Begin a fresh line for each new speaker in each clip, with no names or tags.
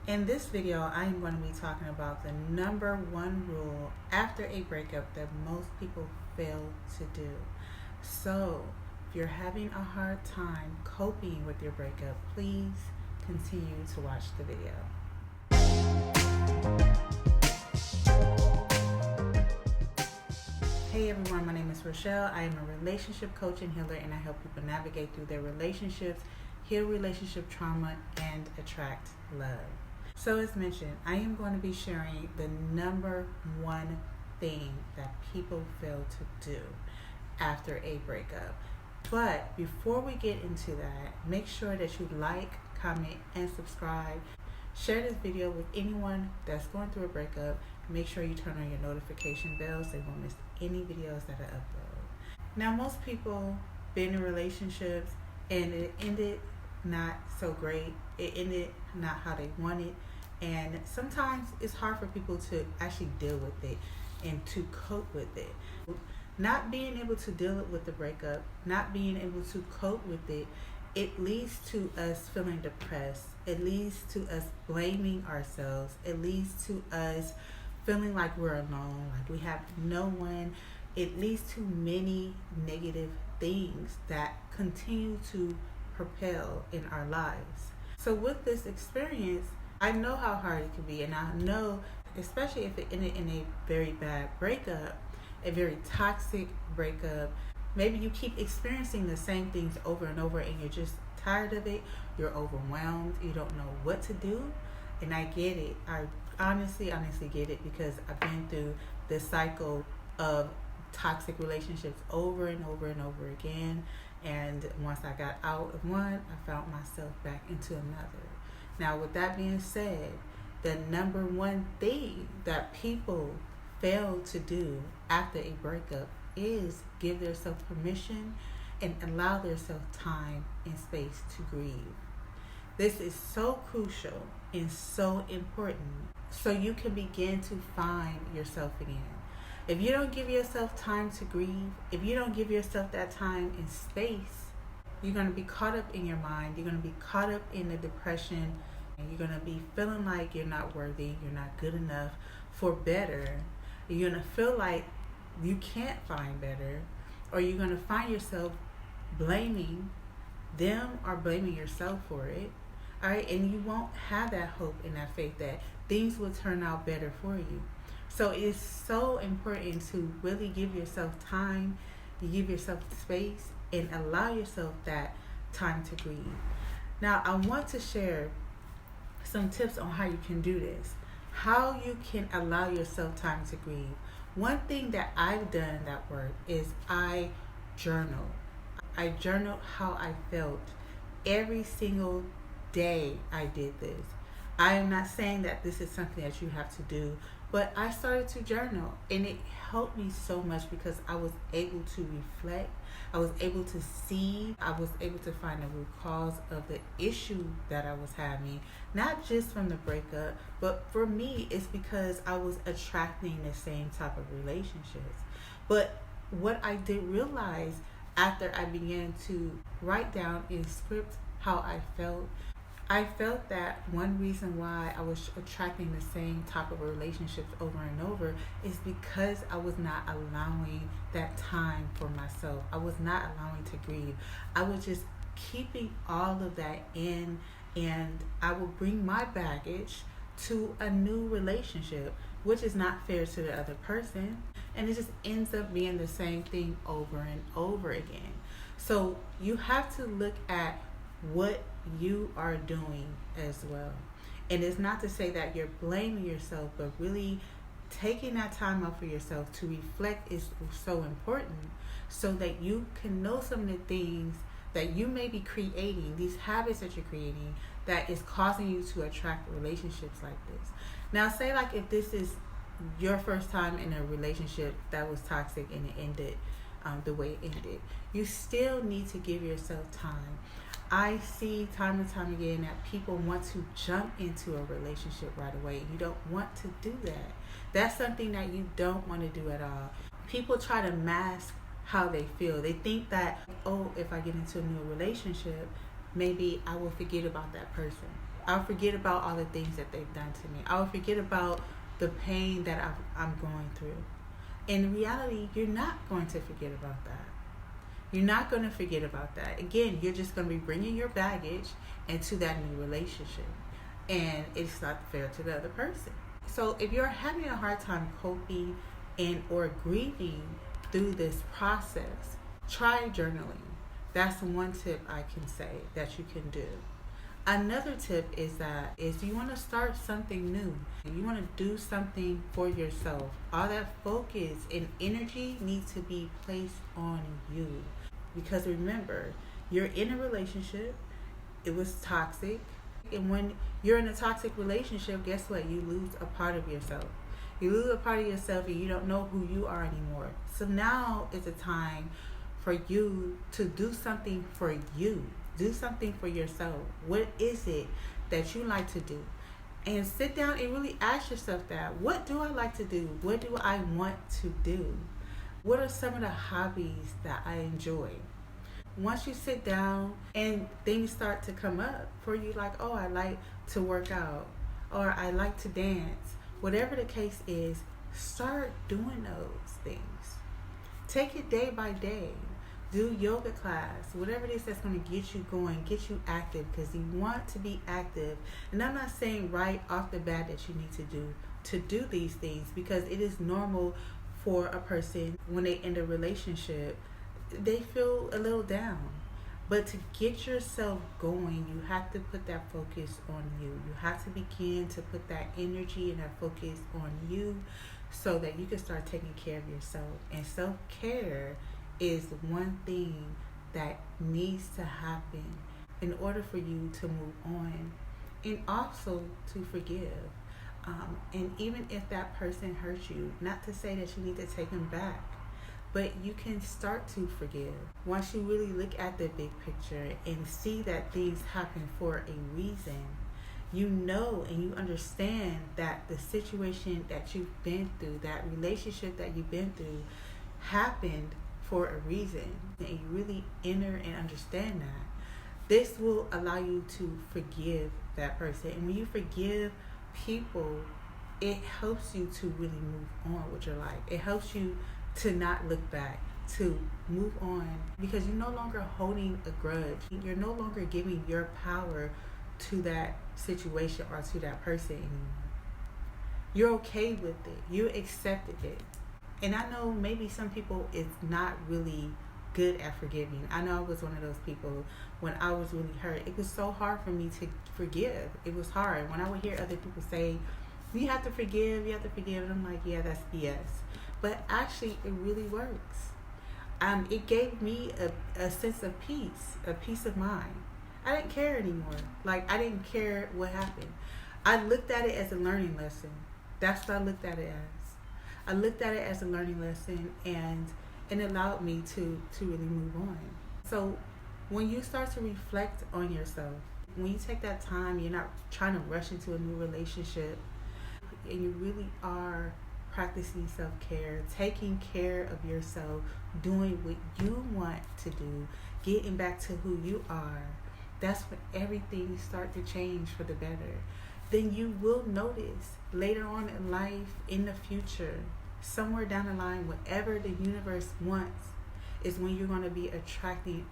In this video, I am going to be talking about the number one rule after a breakup that most people fail to do. So, if you're having a hard time coping with your breakup, please continue to watch the video. Hey everyone, my name is Rochelle. I am a relationship coach and healer, and I help people navigate through their relationships, heal relationship trauma, and attract love. So as mentioned, I am going to be sharing the number one thing that people fail to do after a breakup. But before we get into that, make sure that you like, comment, and subscribe. Share this video with anyone that's going through a breakup. Make sure you turn on your notification bell so you won't miss any videos that I upload. Now, most people been in relationships and it ended not so great. It ended not how they wanted. And sometimes it's hard for people to actually deal with it and to cope with it. Not being able to deal with the breakup, not being able to cope with it, it leads to us feeling depressed. It leads to us blaming ourselves. It leads to us feeling like we're alone, like we have no one. It leads to many negative things that continue to propel in our lives. So with this experience, I know how hard it can be, and I know, especially if it ended in a very bad breakup, a very toxic breakup, maybe you keep experiencing the same things over and over and you're just tired of it, you're overwhelmed, you don't know what to do. And I get it. I honestly get it, because I've been through this cycle of toxic relationships over and over and over again. And once I got out of one, I found myself back into another. Now, with that being said, the number one thing that people fail to do after a breakup is give themselves permission and allow themselves time and space to grieve. This is so crucial and so important, so you can begin to find yourself again. If you don't give yourself time to grieve, if you don't give yourself that time and space, you're going to be caught up in your mind. You're going to be caught up in the depression, and you're going to be feeling like you're not worthy, you're not good enough for better. You're going to feel like you can't find better, or you're going to find yourself blaming them or blaming yourself for it. All right, and you won't have that hope and that faith that things will turn out better for you. So it's so important to really give yourself time, you give yourself space, and allow yourself that time to grieve. Now, I want to share some tips on how you can do this, how you can allow yourself time to grieve. One thing that I've done that worked is I journal. I journaled how I felt every single day I did this. I am not saying that this is something that you have to do, but I started to journal, and it helped me so much because I was able to reflect. I was able to see. I was able to find the root cause of the issue that I was having, not just from the breakup, but for me, it's because I was attracting the same type of relationships. But what I did realize after I began to write down in script how I felt that one reason why I was attracting the same type of relationships over and over is because I was not allowing that time for myself. I was not allowing to grieve. I was just keeping all of that in, and I would bring my baggage to a new relationship, which is not fair to the other person. And it just ends up being the same thing over and over again. So you have to look at what you are doing as well. And it's not to say that you're blaming yourself, but really taking that time out for yourself to reflect is so important, so that you can know some of the things that you may be creating, these habits that you're creating, that is causing you to attract relationships like this. Now, say like if this is your first time in a relationship that was toxic and it ended the way it ended, you still need to give yourself time. I see time and time again that people want to jump into a relationship right away. You don't want to do that. That's something that you don't want to do at all. People try to mask how they feel. They think that, oh, if I get into a new relationship, maybe I will forget about that person. I'll forget about all the things that they've done to me. I'll forget about the pain that I'm going through. In reality, you're not going to forget about that. You're not going to forget about that. Again, you're just going to be bringing your baggage into that new relationship. And it's not fair to the other person. So if you're having a hard time coping and or grieving through this process, try journaling. That's one tip I can say that you can do. Another tip is you want to start something new. You want to do something for yourself. All that focus and energy needs to be placed on you. Because remember, you're in a relationship. It was toxic. And when you're in a toxic relationship, guess what? You lose a part of yourself. You lose a part of yourself and you don't know who you are anymore. So now is a time for you to do something for you. Do something for yourself. What is it that you like to do? And sit down and really ask yourself that. What do I like to do? What do I want to do? What are some of the hobbies that I enjoy? Once you sit down and things start to come up for you, like, oh, I like to work out, or I like to dance, whatever the case is, start doing those things. Take it day by day. Do yoga class, whatever it is that's going to get you going, get you active, because you want to be active. And I'm not saying right off the bat that you need to do these things, because it is normal for a person when they end a relationship, they feel a little down. But to get yourself going, you have to put that focus on you. You have to begin to put that energy and that focus on you so that you can start taking care of yourself. And self-care is one thing that needs to happen in order for you to move on and also to forgive. And even if that person hurts you, not to say that you need to take them back, but you can start to forgive. Once you really look at the big picture and see that things happen for a reason, you know and you understand that the situation that you've been through, that relationship that you've been through, happened for a reason. And you really enter and understand that. This will allow you to forgive that person. And when you forgive people, it helps you to really move on with your life. It helps you to not look back, to move on, because you're no longer holding a grudge. You're no longer giving your power to that situation or to that person anymore. You're okay with it. You accepted it. And I know maybe some people is not really good at forgiving. I know I was one of those people when I was really hurt. It was so hard for me to forgive. It was hard. When I would hear other people say, you have to forgive, and I'm like, yeah, that's BS. But actually, it really works. It gave me a sense of peace, a peace of mind. I didn't care anymore. Like, I didn't care what happened. I looked at it as a learning lesson. That's what I looked at it as. I looked at it as a learning lesson, and it allowed me to really move on. So when you start to reflect on yourself, when you take that time, you're not trying to rush into a new relationship, and you really are practicing self-care, taking care of yourself, doing what you want to do, getting back to who you are, that's when everything starts to change for the better. Then you will notice later on in life, in the future, somewhere down the line, whatever the universe wants is when you're going to be attracting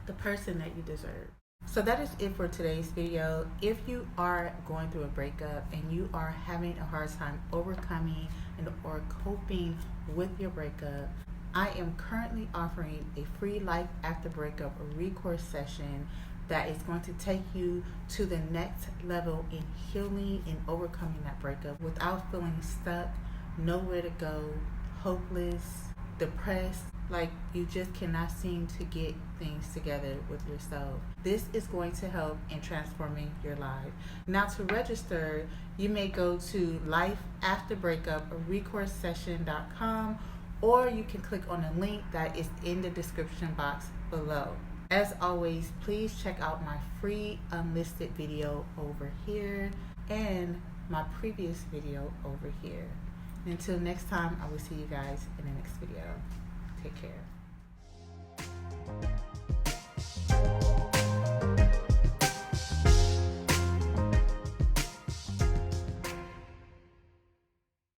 the person that you deserve. So that is it for today's video. If you are going through a breakup and you are having a hard time overcoming and or coping with your breakup, I am currently offering a free Life After Breakup or Recourse session that is going to take you to the next level in healing and overcoming that breakup without feeling stuck, nowhere to go, hopeless, depressed, like you just cannot seem to get things together with yourself. This is going to help in transforming your life. Now, to register, you may go to lifeafterbreakup.recoursession.com, or you can click on the link that is in the description box below. As always, please check out my free unlisted video over here and my previous video over here. Until next time, I will see you guys in the next video. Take care.